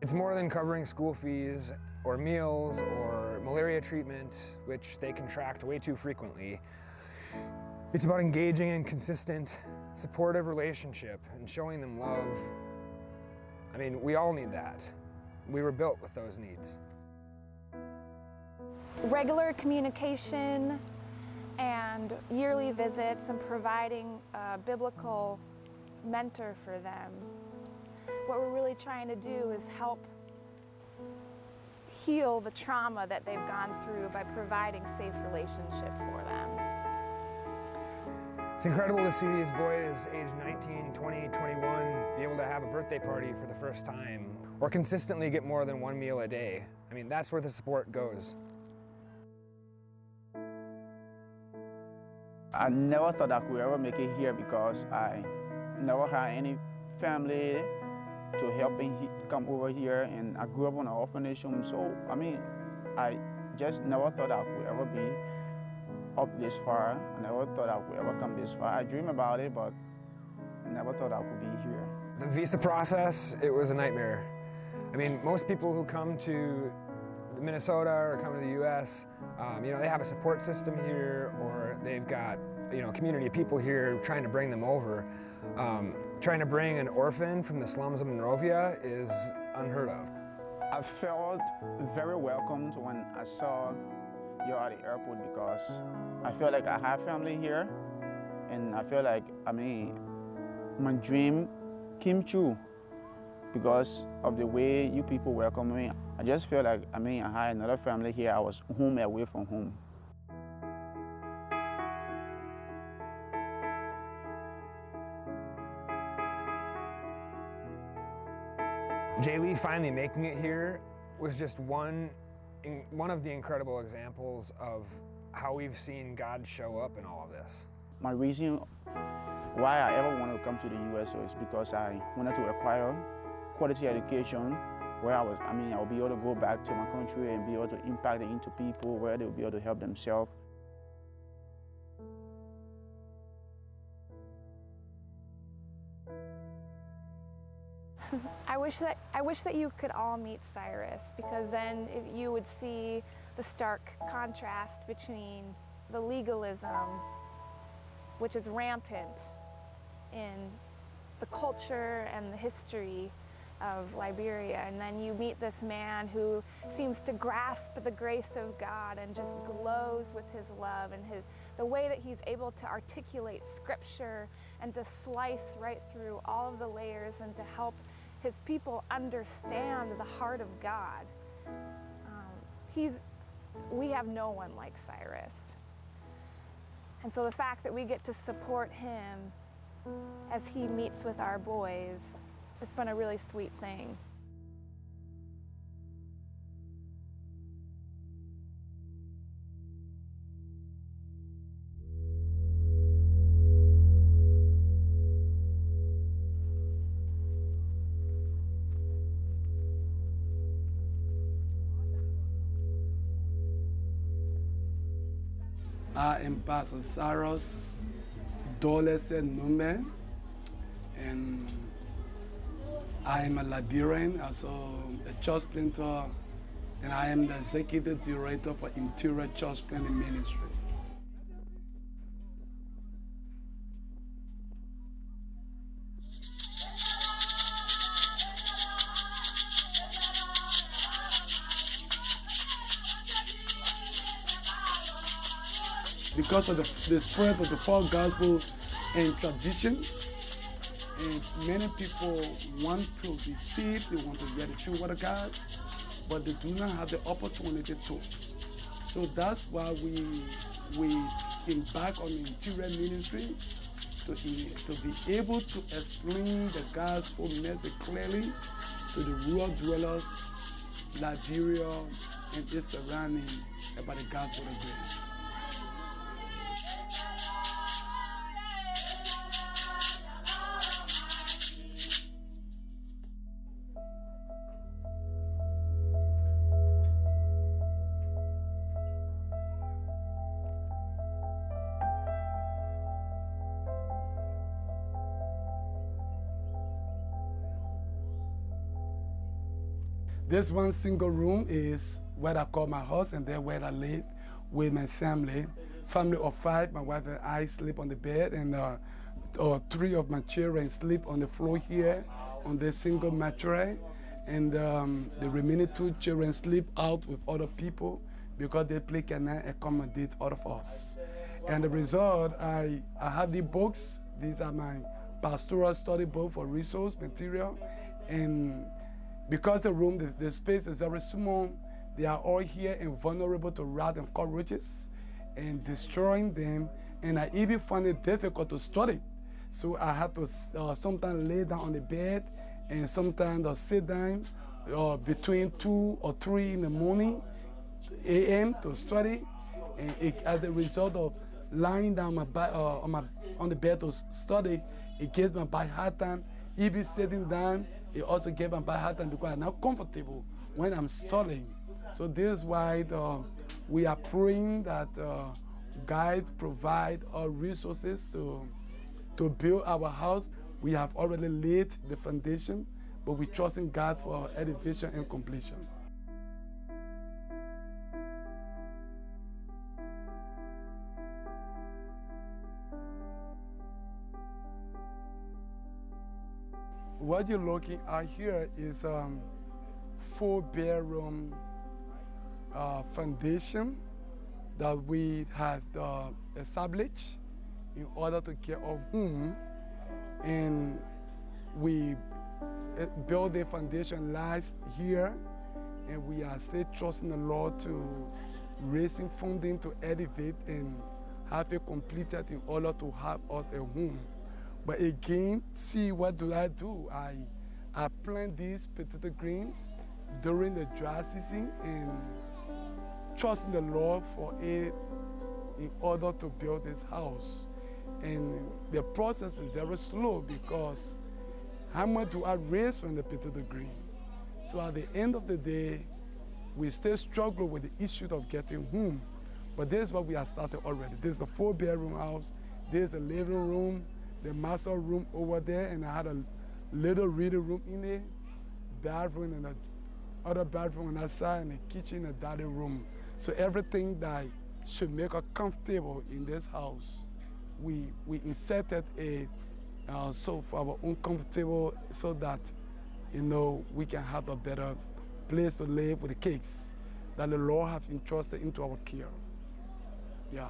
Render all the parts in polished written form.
It's more than covering school fees or meals or malaria treatment, which they contract way too frequently. It's about engaging in consistent, supportive relationship and showing them love. I mean, we all need that. We were built with those needs. Regular communication and yearly visits and providing a biblical mentor for them. What we're really trying to do is help heal the trauma that they've gone through by providing safe relationship for them. It's incredible to see these boys age 19, 20, 21 be able to have a birthday party for the first time or consistently get more than one meal a day. I mean, that's where the support goes. I never thought I could ever make it here because I never had any family to help me come over here, and I grew up in an orphanage home. So, I mean, I just never thought I could ever be up this far. I never thought I could ever come this far. I dream about it, but I never thought I could be here. The visa process, it was a nightmare. I mean, most people who come to Minnesota or come to the US, you know, they have a support system here, or they've got, you know, community people here trying to bring them over. Trying to bring an orphan from the slums of Monrovia is unheard of. I felt very welcomed when I saw you at the airport because I feel like I have family here, and I feel like, I mean, my dream came true because of the way you people welcome me. I just feel like, I mean, I had another family here. I was home away from home. Jay Lee finally making it here was just one of the incredible examples of how we've seen God show up in all of this. My reason why I ever wanted to come to the US was because I wanted to acquire quality education where I'll be able to go back to my country and be able to impact it into people where they'll be able to help themselves. I wish that you could all meet Cyrus, because then you would see the stark contrast between the legalism, which is rampant in the culture and the history of Liberia, and then you meet this man who seems to grasp the grace of God and just glows with his love and the way that he's able to articulate scripture and to slice right through all of the layers and to help his people understand the heart of God. We have no one like Cyrus. And so the fact that we get to support him as he meets with our boys, it's been a really sweet thing. I am Pastor Cyrus Nume, and I am a Liberian, also a church planter, and I am the executive director for Interior Church Planting Ministry. Because of the spread of the false gospel and traditions, and many people want to be saved, they want to hear the true word of God, but they do not have the opportunity to. So that's why we embark on the interior ministry to be able to explain the gospel message clearly to the rural dwellers, Liberia and its surrounding about the gospel of grace. This one single room is what I call my house, and there where I live with my family. Family of 5, my wife and I sleep on the bed, and 3 of my children sleep on the floor here on this single mattress. And the remaining 2 children sleep out with other people because they play cannot accommodate all of us. And the result, I have the books. These are my pastoral study book for resource material. And because the space is very small, they are all here and vulnerable to rats and cockroaches and destroying them. And I even find it difficult to study. So I have to sometimes lay down on the bed and sometimes sit down between 2 or 3 in the morning, a.m. to study. And as a result of lying down on the bed to study, it gives my back hard time. Even sitting down, it also gives my back hard time because I'm not comfortable when I'm studying. So this is why we are praying that God provide our resources to build our house. We have already laid the foundation, but we trust in God for elevation and completion. What you're looking at here is 4-bedroom foundation that we had established in order to get a home, and we built the foundation last year, and we are still trusting the Lord to raising funding to elevate and have it completed in order to have us a home. But again, see, what do? I plant these potato greens during the dry season and trusting the Lord for it in order to build this house. And the process is very slow because how much do I raise from the potato green? So at the end of the day, we still struggle with the issue of getting home. But this is what we have started already. This is the 4-bedroom house. This is the living room, the master room over there, and I had a little reading room in there, bathroom and another bathroom on that side, and a kitchen and dining room. So everything that should make us comfortable in this house, we inserted it so for our own comfortable, so that we can have a better place to live with the kids that the Lord have entrusted into our care. Yeah.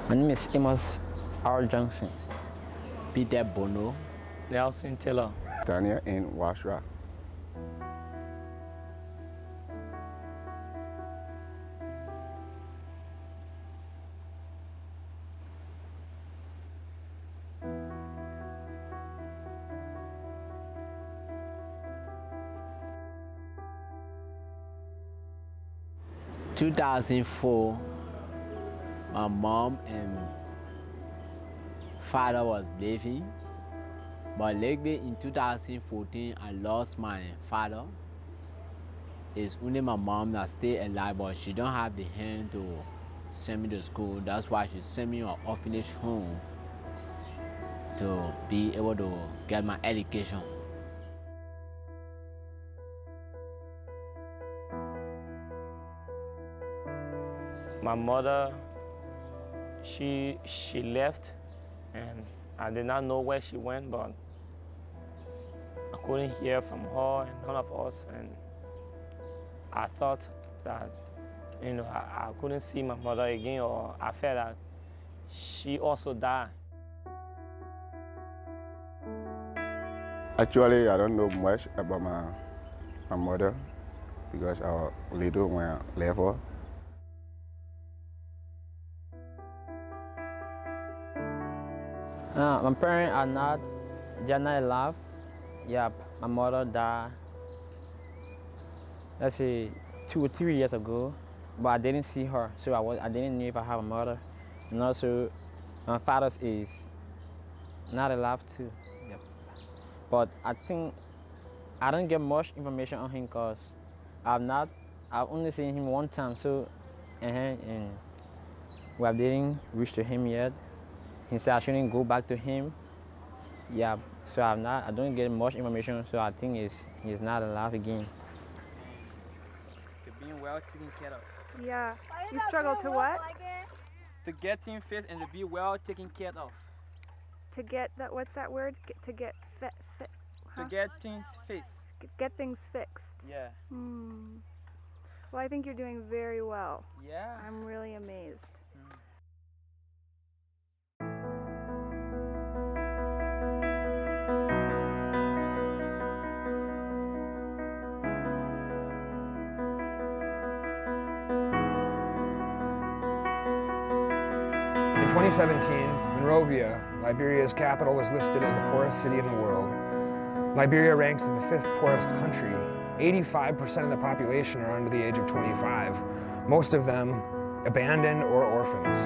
My name is Amos R. Johnson, Peter Bono, Nelson Taylor, Daniel N. Washra. In 2004, my mom and father was living, but lately in 2014, I lost my father. It's only my mom that stay alive, but she don't have the hand to send me to school. That's why she sent me to an orphanage home to be able to get my education. My mother, she left, and I did not know where she went, but I couldn't hear from her and none of us, and I thought that I couldn't see my mother again, or I felt that she also died. Actually, I don't know much about my mother because I was little when I left her. My parents are not, they're not alive. Yeah, my mother died, let's say 2 or 3 years ago, but I didn't see her, so I didn't know if I have a mother. And also, my father is not alive too. Yep. But I think I don't get much information on him because I've only seen him one time, so and we didn't reach to him yet. He said I shouldn't go back to him. Yeah, so I don't get much information, so I think he's not alive again. To being well taken care of. Yeah. You struggle to what? To get him fit and to be well taken care of. To get that, what's that word? To get fit. To get things fixed. Get things fixed. Yeah. Well, I think you're doing very well. Yeah. I'm really amazed. In 2017, Monrovia, Liberia's capital, was listed as the poorest city in the world. Liberia ranks as the 5th poorest country. 85% of the population are under the age of 25, most of them abandoned or orphans.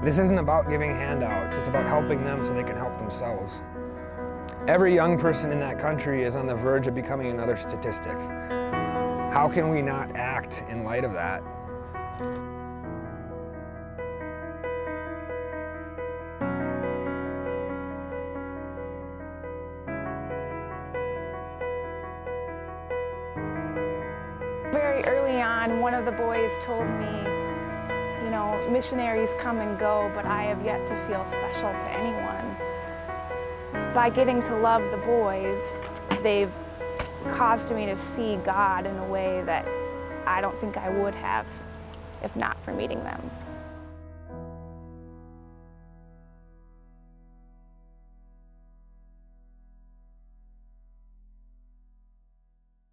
This isn't about giving handouts, it's about helping them so they can help themselves. Every young person in that country is on the verge of becoming another statistic. How can we not act in light of that? Very early on, one of the boys told me, you know, missionaries come and go, but I have yet to feel special to anyone. By getting to love the boys, they've caused me to see God in a way that I don't think I would have if not for meeting them.